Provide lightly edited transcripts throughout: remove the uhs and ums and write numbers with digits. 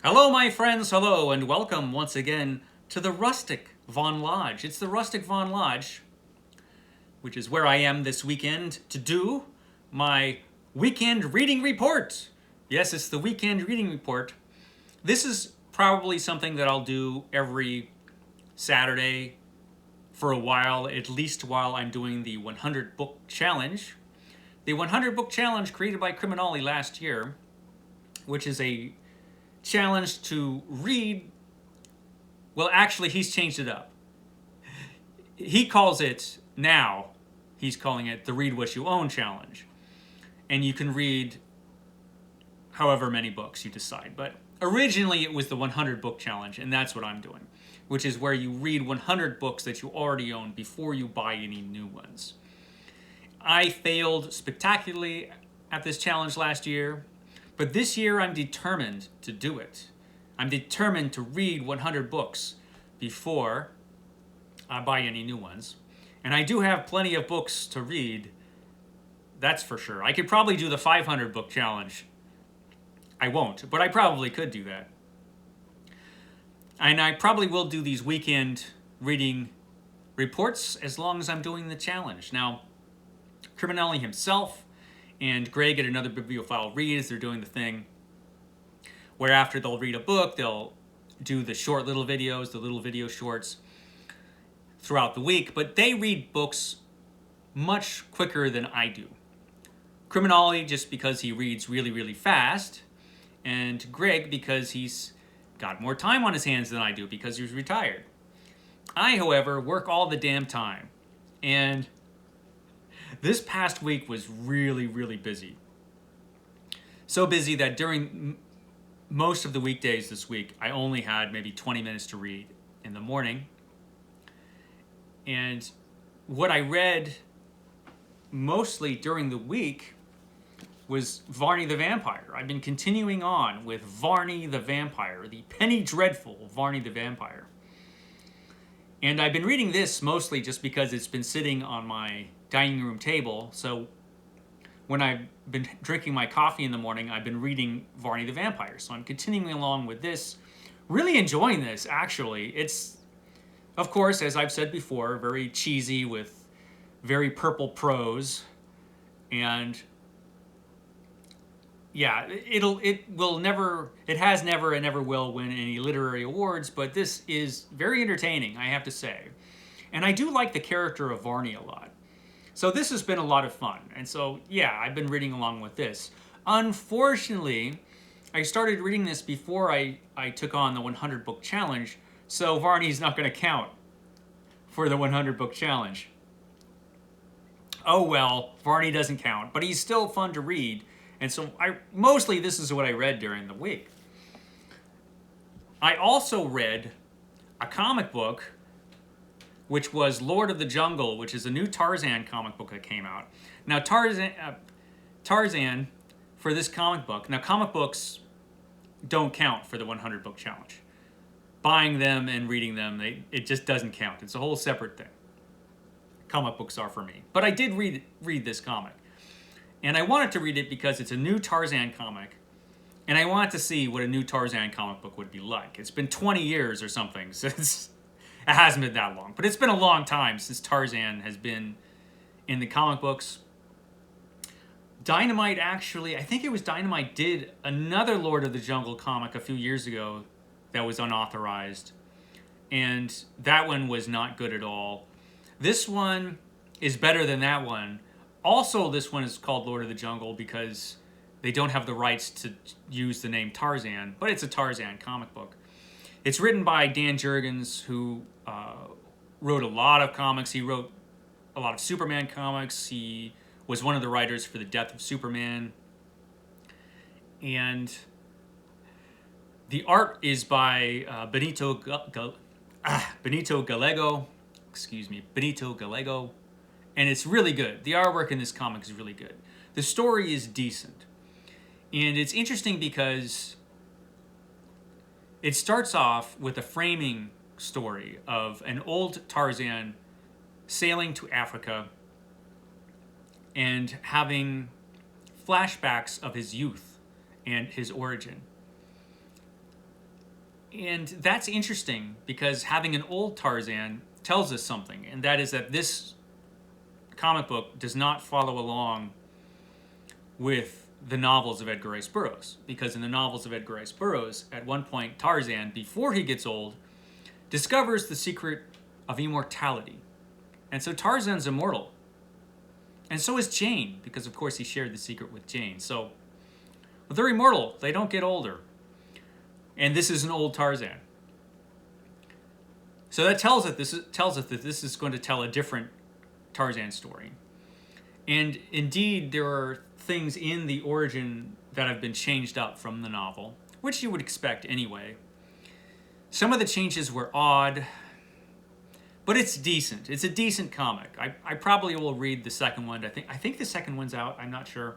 Hello, my friends, hello, and welcome once again to the Rustic Von Lodge. It's the Rustic Von Lodge, which is where I am this weekend to do my weekend reading report. Yes, it's the weekend reading report. This is probably something that I'll do every Saturday for a while, at least while I'm doing the 100 book challenge. The 100 book challenge created by Criminolly last year, which is a challenge to read. Well, actually, he's changed it up. He's calling it the Read What You Own challenge. And you can read however many books you decide. But originally it was the 100 book challenge, and that's what I'm doing, which is where you read 100 books that you already own before you buy any new ones. I failed spectacularly at this challenge last year, but this year I'm determined to do it. I'm determined to read 100 books before I buy any new ones. And I do have plenty of books to read, that's for sure. I could probably do the 500 book challenge. I won't, but I probably could do that. And I probably will do these weekend reading reports as long as I'm doing the challenge. Now, Criminolly himself and Greg at Another Bibliophile Reads, they're doing the thing where after they'll read a book, they'll do the short little videos, the little video shorts throughout the week, but they read books much quicker than I do. Criminolly, just because he reads really, really fast, and Greg, because he's got more time on his hands than I do because he's retired. I, however, work all the damn time, and this past week was really, really busy. So busy that during most of the weekdays this week, I only had maybe 20 minutes to read in the morning. And what I read mostly during the week was Varney the Vampire. I've been continuing on with Varney the Vampire, the penny dreadful Varney the Vampire. And I've been reading this mostly just because it's been sitting on my dining room table. So when I've been drinking my coffee in the morning, I've been reading Varney the Vampire. So I'm continuing along with this. Really enjoying this, actually. It's, of course, as I've said before, very cheesy with very purple prose. And yeah, it has never and never will win any literary awards, but this is very entertaining, I have to say. And I do like the character of Varney a lot. So this has been a lot of fun. And so, yeah, I've been reading along with this. Unfortunately, I started reading this before I took on the 100 book challenge, so Varney's not going to count for the 100 book challenge. Oh well, Varney doesn't count, but he's still fun to read. And so mostly this is what I read during the week. I also read a comic book, which was Lord of the Jungle, which is a new Tarzan comic book that came out. Now, Tarzan, for this comic book, now comic books don't count for the 100 book challenge. Buying them and reading them, it just doesn't count. It's a whole separate thing. Comic books are for me. But I did read this comic. And I wanted to read it because it's a new Tarzan comic. And I wanted to see what a new Tarzan comic book would be like. It's been 20 years or something since... It hasn't been that long, but it's been a long time since Tarzan has been in the comic books. Dynamite actually, I think it was Dynamite, did another Lord of the Jungle comic a few years ago that was unauthorized. And that one was not good at all. This one is better than that one. Also, this one is called Lord of the Jungle because they don't have the rights to use the name Tarzan, but it's a Tarzan comic book. It's written by Dan Jurgens, who wrote a lot of comics. He wrote a lot of Superman comics. He was one of the writers for The Death of Superman. And the art is by Benito Gallego. Benito Gallego. And it's really good. The artwork in this comic is really good. The story is decent. And it's interesting because it starts off with a framing story of an old Tarzan sailing to Africa and having flashbacks of his youth and his origin. And that's interesting because having an old Tarzan tells us something, and that is that this comic book does not follow along with the novels of Edgar Rice Burroughs. Because in the novels of Edgar Rice Burroughs, at one point, Tarzan, before he gets old, discovers the secret of immortality. And so Tarzan's immortal. And so is Jane, because of course he shared the secret with Jane. So they're immortal. They don't get older. And this is an old Tarzan. So that tells us that this is going to tell a different Tarzan story. And indeed, there are things in the origin that have been changed up from the novel, which you would expect anyway. Some of the changes were odd, but it's decent. It's a decent comic. I probably will read the second one. I think the second one's out. I'm not sure.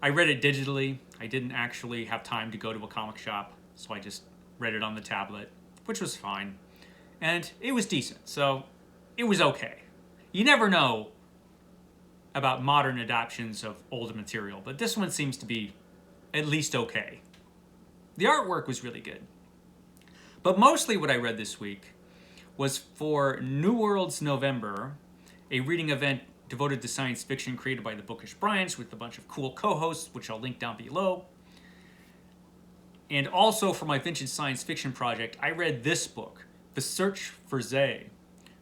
I read it digitally. I didn't actually have time to go to a comic shop, so I just read it on the tablet, which was fine. And it was decent, so it was okay. You never know about modern adaptations of older material, but this one seems to be at least okay. The artwork was really good. But mostly what I read this week was for New World's November, a reading event devoted to science fiction created by the Bookish Bryants with a bunch of cool co-hosts, which I'll link down below. And also for my vintage science fiction project, I read this book, The Search for Zay,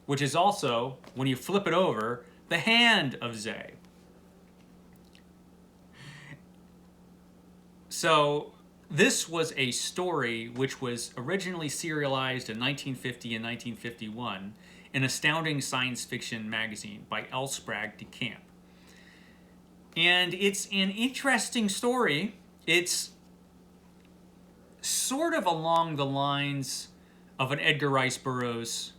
which is also, when you flip it over, The Hand of Zay. So this was a story which was originally serialized in 1950 and 1951 in Astounding Science Fiction magazine by L. Sprague de Camp. And it's an interesting story. It's sort of along the lines of an Edgar Rice Burroughs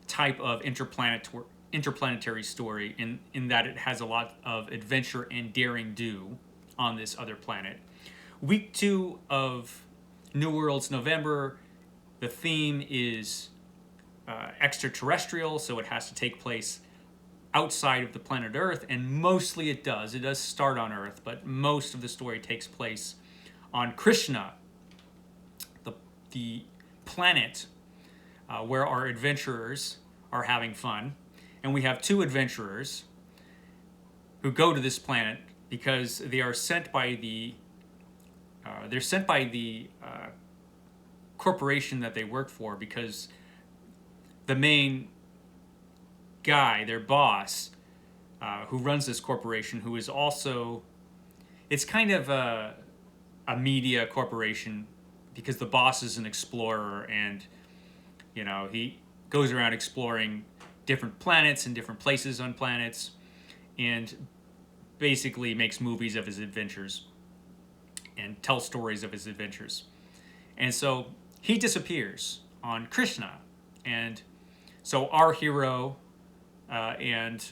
type of interplanetary story in that it has a lot of adventure and daring do on this other planet. Week 2 of New World's November, the theme is extraterrestrial, so it has to take place outside of the planet Earth, and mostly it does. It does start on Earth, but most of the story takes place on Krishna, the planet where our adventurers are having fun. And we have 2 adventurers who go to this planet because they are sent by the corporation that they work for, because the main guy, their boss, who runs this corporation, who is also, it's kind of a media corporation, because the boss is an explorer, and he goes around exploring different planets and different places on planets, and basically makes movies of his adventures and tells stories of his adventures. And so he disappears on Krishna, and so our hero and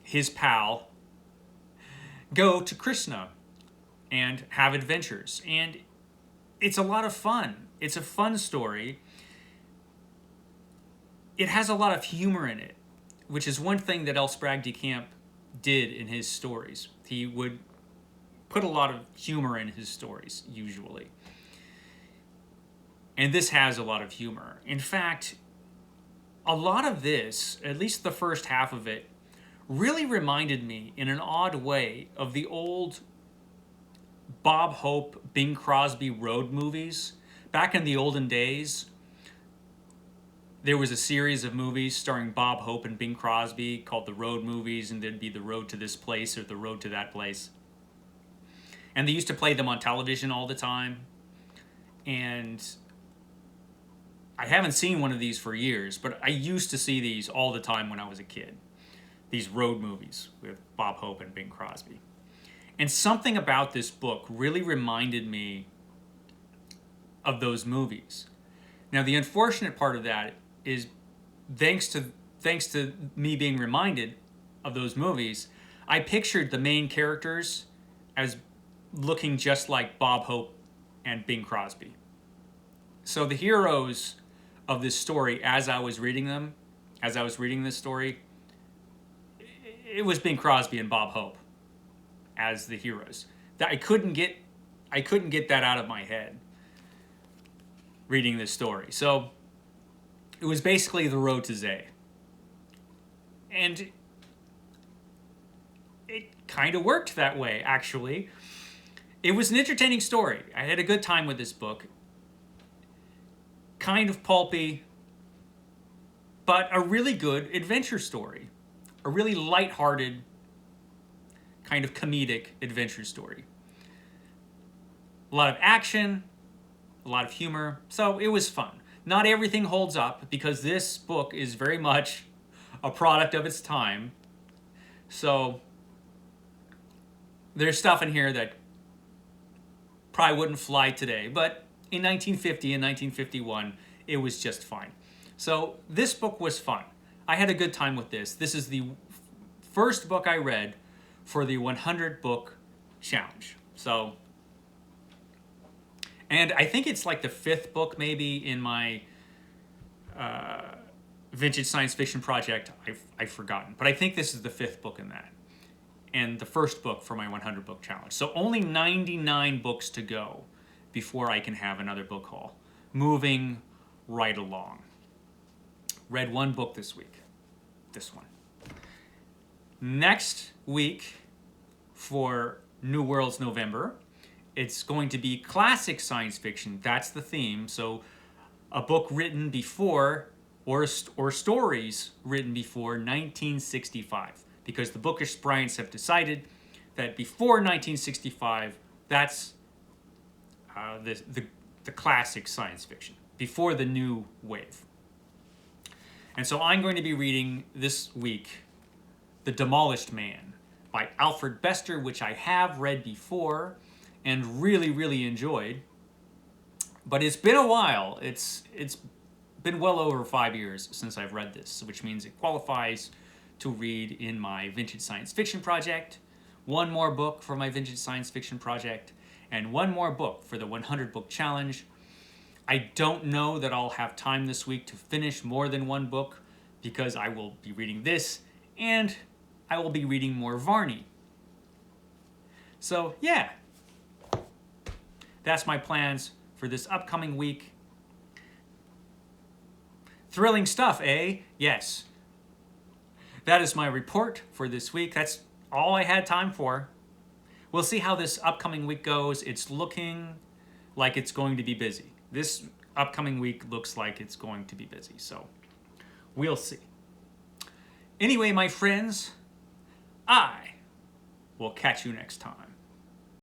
his pal go to Krishna and have adventures, and it's a lot of fun. It's a fun story. It has a lot of humor in it, which is one thing that L. Sprague de Camp did in his stories. He would put a lot of humor in his stories, usually. And this has a lot of humor. In fact, a lot of this, at least the first half of it, really reminded me in an odd way of the old Bob Hope, Bing Crosby road movies. Back in the olden days, there was a series of movies starring Bob Hope and Bing Crosby called the road movies, and there'd be the road to this place or the road to that place. And they used to play them on television all the time. And I haven't seen one of these for years, but I used to see these all the time when I was a kid. These road movies with Bob Hope and Bing Crosby. And something about this book really reminded me of those movies. Now, the unfortunate part of that is, thanks to me being reminded of those movies, I pictured the main characters as looking just like Bob Hope and Bing Crosby. So the heroes of this story, as I was reading this story, it was Bing Crosby and Bob Hope as the heroes. That I couldn't get that out of my head. reading this story. So it was basically the road to Zay. And it kind of worked that way, actually. It was an entertaining story. I had a good time with this book. Kind of pulpy, but a really good adventure story. A really lighthearted, kind of comedic adventure story. A lot of action, a lot of humor, so it was fun. Not everything holds up because this book is very much a product of its time. So there's stuff in here that probably wouldn't fly today, but in 1950 and 1951, it was just fine. So this book was fun. I had a good time with this. This is the first book I read for the 100 book challenge. So, and I think it's like the 5th book maybe in my vintage science fiction project. I've forgotten, but I think this is the 5th book in that, and the first book for my 100 book challenge. So only 99 books to go before I can have another book haul. Moving right along. Read 1 book this week. This one. Next week for New Worlds November, it's going to be classic science fiction. That's the theme. So a book written before, or stories written before 1965. Because the bookish Bryants have decided that before 1965, that's the classic science fiction, before the new wave. And so I'm going to be reading this week The Demolished Man by Alfred Bester, which I have read before and really, really enjoyed. But it's been a while. It's been well over 5 years since I've read this, which means it qualifies to read in my vintage science fiction project, 1 more book for my vintage science fiction project, and 1 more book for the 100 book challenge. I don't know that I'll have time this week to finish more than 1 book because I will be reading this and I will be reading more Varney. So yeah, that's my plans for this upcoming week. Thrilling stuff, eh? Yes. That is my report for this week. That's all I had time for. We'll see how this upcoming week goes. It's looking like it's going to be busy. This upcoming week looks like it's going to be busy, so we'll see. Anyway, my friends, I will catch you next time.